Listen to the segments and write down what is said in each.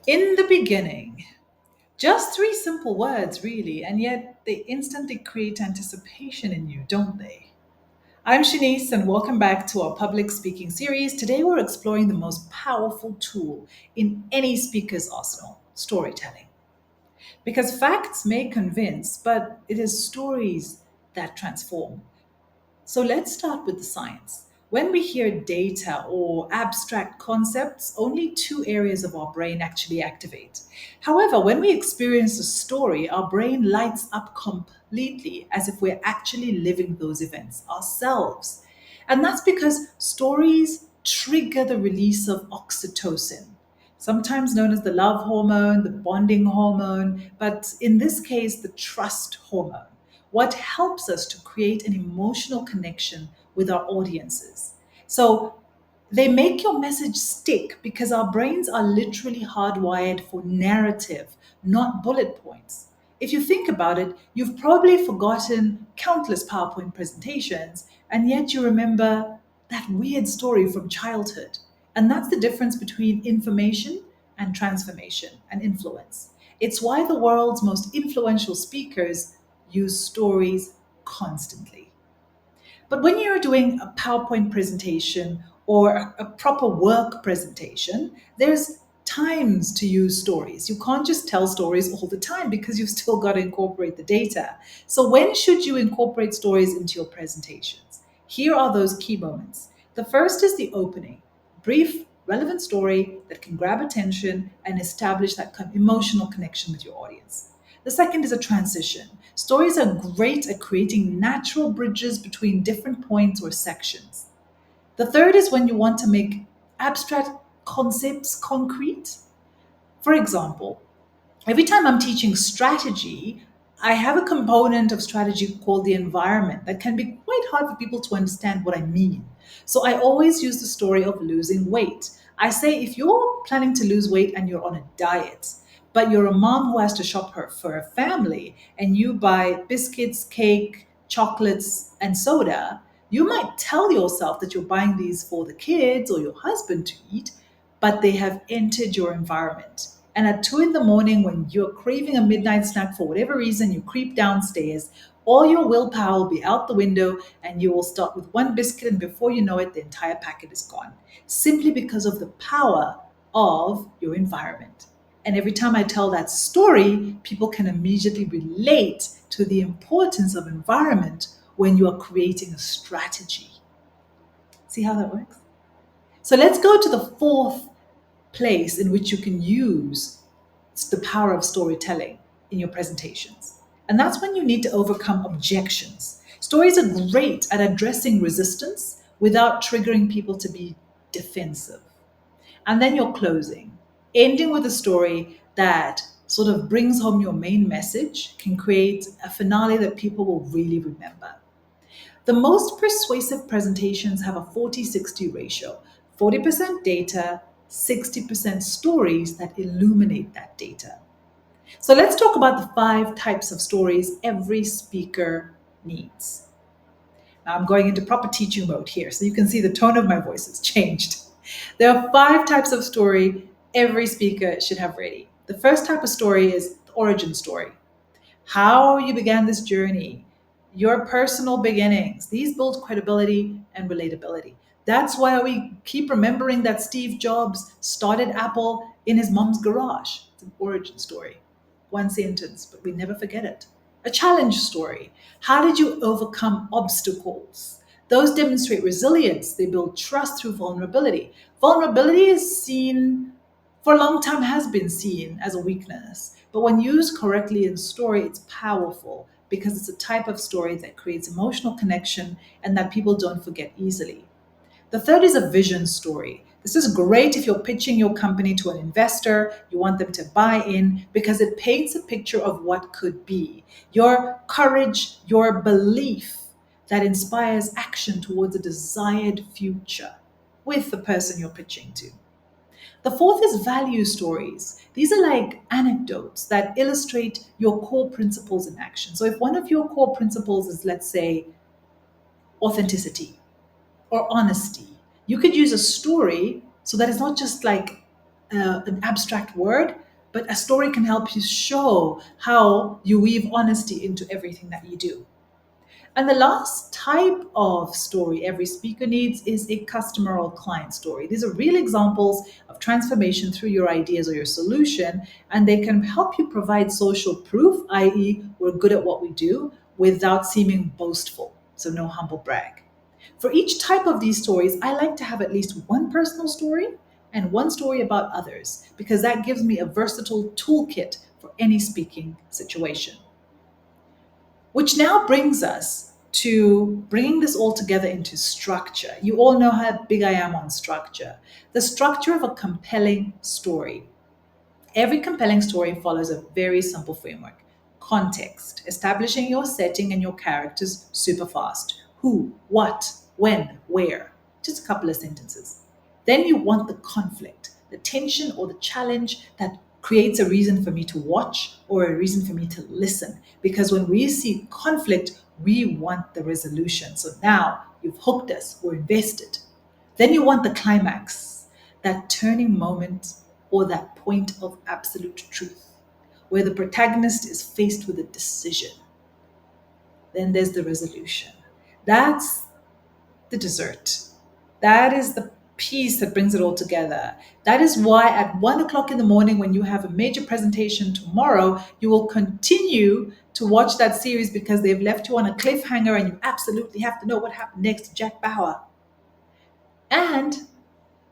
In the beginning, just three simple words, really, and yet they instantly create anticipation in you, don't they? I'm Shanice, and welcome back to our public speaking series. Today, we're exploring the most powerful tool in any speaker's arsenal: storytelling. Because facts may convince, but it is stories that transform. So let's start with the science. When we hear data or abstract concepts, only two areas of our brain actually activate. However, when we experience a story, our brain lights up completely as if we're actually living those events ourselves. And that's because stories trigger the release of oxytocin, sometimes known as the love hormone, the bonding hormone, but in this case, the trust hormone, what helps us to create an emotional connection with our audiences. So they make your message stick because our brains are literally hardwired for narrative, not bullet points. If you think about it, you've probably forgotten countless PowerPoint presentations, and yet you remember that weird story from childhood. And that's the difference between information and transformation and influence. It's why the world's most influential speakers use stories constantly. But when you're doing a PowerPoint presentation or a proper work presentation, there's times to use stories. You can't just tell stories all the time because you've still got to incorporate the data. So, when should you incorporate stories into your presentations? Here are those key moments. The first is the opening: brief, relevant story that can grab attention and establish that emotional connection with your audience. The second is a transition. Stories are great at creating natural bridges between different points or sections. The third is when you want to make abstract concepts concrete. For example, every time I'm teaching strategy, I have a component of strategy called the environment that can be quite hard for people to understand what I mean. So I always use the story of losing weight. I say if you're planning to lose weight and you're on a diet, but you're a mom who has to shop her for a family and you buy biscuits, cake, chocolates, and soda, you might tell yourself that you're buying these for the kids or your husband to eat, but they have entered your environment. And at 2 in the morning, when you're craving a midnight snack for whatever reason, you creep downstairs, all your willpower will be out the window, and you will start with one biscuit, and before you know it, the entire packet is gone, simply because of the power of your environment. And every time I tell that story, people can immediately relate to the importance of environment when you are creating a strategy. See how that works? So let's go to the fourth place in which you can use the power of storytelling in your presentations. And that's when you need to overcome objections. Stories are great at addressing resistance without triggering people to be defensive. And then your closing, ending with a story that sort of brings home your main message, can create a finale that people will really remember. The most persuasive presentations have a 40-60 ratio: 40% data, 60% stories that illuminate that data. So let's talk about the 5 types of stories every speaker needs. Now I'm going into proper teaching mode here, so you can see the tone of my voice has changed. There are 5 types of story every speaker should have ready. The first type of story is the origin story: how you began this journey, your personal beginnings. These build credibility and relatability. That's why we keep remembering that Steve Jobs started Apple in his mom's garage. It's an origin story. One sentence, but we never forget it. A challenge story: how did you overcome obstacles? Those demonstrate resilience. They build trust through vulnerability. Vulnerability is seen, for a long time has been seen as a weakness. But when used correctly in story, it's powerful because it's a type of story that creates emotional connection and that people don't forget easily. The third is a vision story. This is great if you're pitching your company to an investor, you want them to buy in because it paints a picture of what could be. Your courage, your belief that inspires action towards a desired future with the person you're pitching to. The fourth is value stories. These are like anecdotes that illustrate your core principles in action. So, if one of your core principles is, let's say, authenticity or honesty, you could use a story so that it's not just like an abstract word, but a story can help you show how you weave honesty into everything that you do. And the last type of story every speaker needs is a customer or client story. These are real examples of transformation through your ideas or your solution, and they can help you provide social proof, i.e., we're good at what we do, without seeming boastful. So, no humble brag. For each type of these stories, I like to have at least one personal story and one story about others, because that gives me a versatile toolkit for any speaking situation. Which now brings us to bringing this all together into structure. You all know how big I am on structure. The structure of a compelling story. Every compelling story follows a very simple framework. Context, establishing your setting and your characters super fast. Who, what, when, where. Just a couple of sentences. Then you want the conflict, the tension or the challenge that creates a reason for me to watch or a reason for me to listen. Because when we see conflict, we want the resolution. So now you've hooked us, we're invested. Then you want the climax, that turning moment or that point of absolute truth, where the protagonist is faced with a decision. Then there's the resolution. That's the dessert. That is the piece that brings it all together. That is why at 1 o'clock in the morning, when you have a major presentation tomorrow, you will continue to watch that series because they've left you on a cliffhanger and you absolutely have to know what happened next to Jack Bauer. And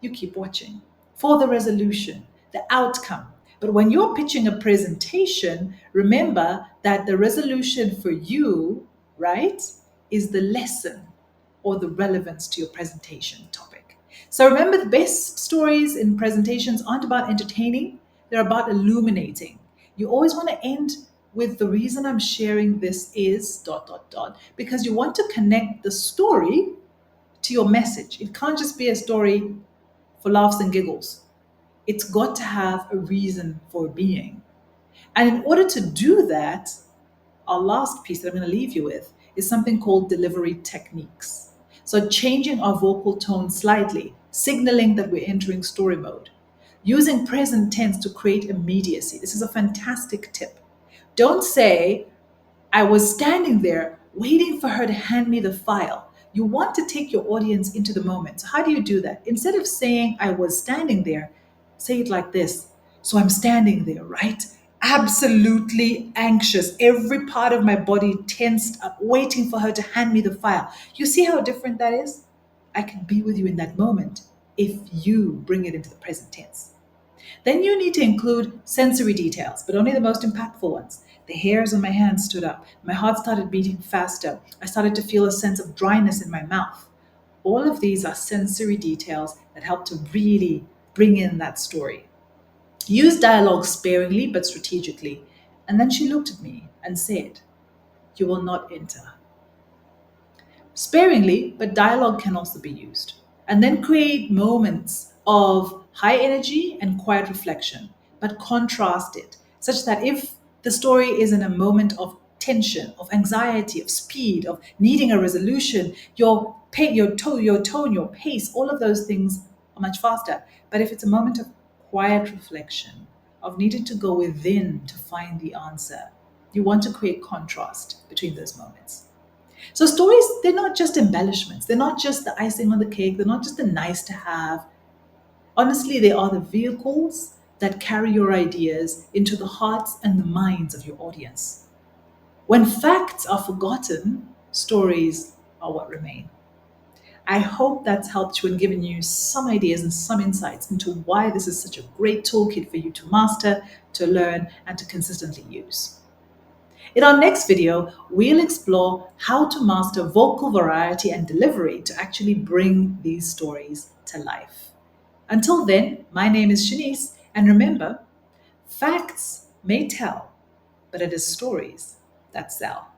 you keep watching for the resolution, the outcome. But when you're pitching a presentation, remember that the resolution for you, right, is the lesson or the relevance to your presentation topic. So remember, the best stories in presentations aren't about entertaining, they're about illuminating. You always want to end with the reason I'm sharing this is dot dot dot, because you want to connect the story to your message. It can't just be a story for laughs and giggles. It's got to have a reason for being. And in order to do that, our last piece that I'm going to leave you with is something called delivery techniques. So, changing our vocal tone slightly, signaling that we're entering story mode, using present tense to create immediacy. This is a fantastic tip. Don't say, I was standing there waiting for her to hand me the file. You want to take your audience into the moment. So, how do you do that? Instead of saying, I was standing there, say it like this. So, I'm standing there, right? Absolutely anxious. Every part of my body tensed up, waiting for her to hand me the file. You see how different that is? I can be with you in that moment if you bring it into the present tense. Then you need to include sensory details, but only the most impactful ones. The hairs on my hands stood up. My heart started beating faster. I started to feel a sense of dryness in my mouth. All of these are sensory details that help to really bring in that story. Use dialogue sparingly but strategically. And then she looked at me and said, You will not enter. Sparingly, but dialogue can also be used. And then create moments of high energy and quiet reflection, but contrast it such that if the story is in a moment of tension, of anxiety, of speed, of needing a resolution, your tone, your pace, all of those things are much faster. But if it's a moment of quiet reflection, of needing to go within to find the answer, you want to create contrast between those moments. So stories, they're not just embellishments. They're not just the icing on the cake. They're not just the nice to have. Honestly, they are the vehicles that carry your ideas into the hearts and the minds of your audience. When facts are forgotten, stories are what remain. I hope that's helped you and given you some ideas and some insights into why this is such a great toolkit for you to master, to learn, and to consistently use. In our next video, we'll explore how to master vocal variety and delivery to actually bring these stories to life. Until then, my name is Shanice, and remember, facts may tell, but it is stories that sell.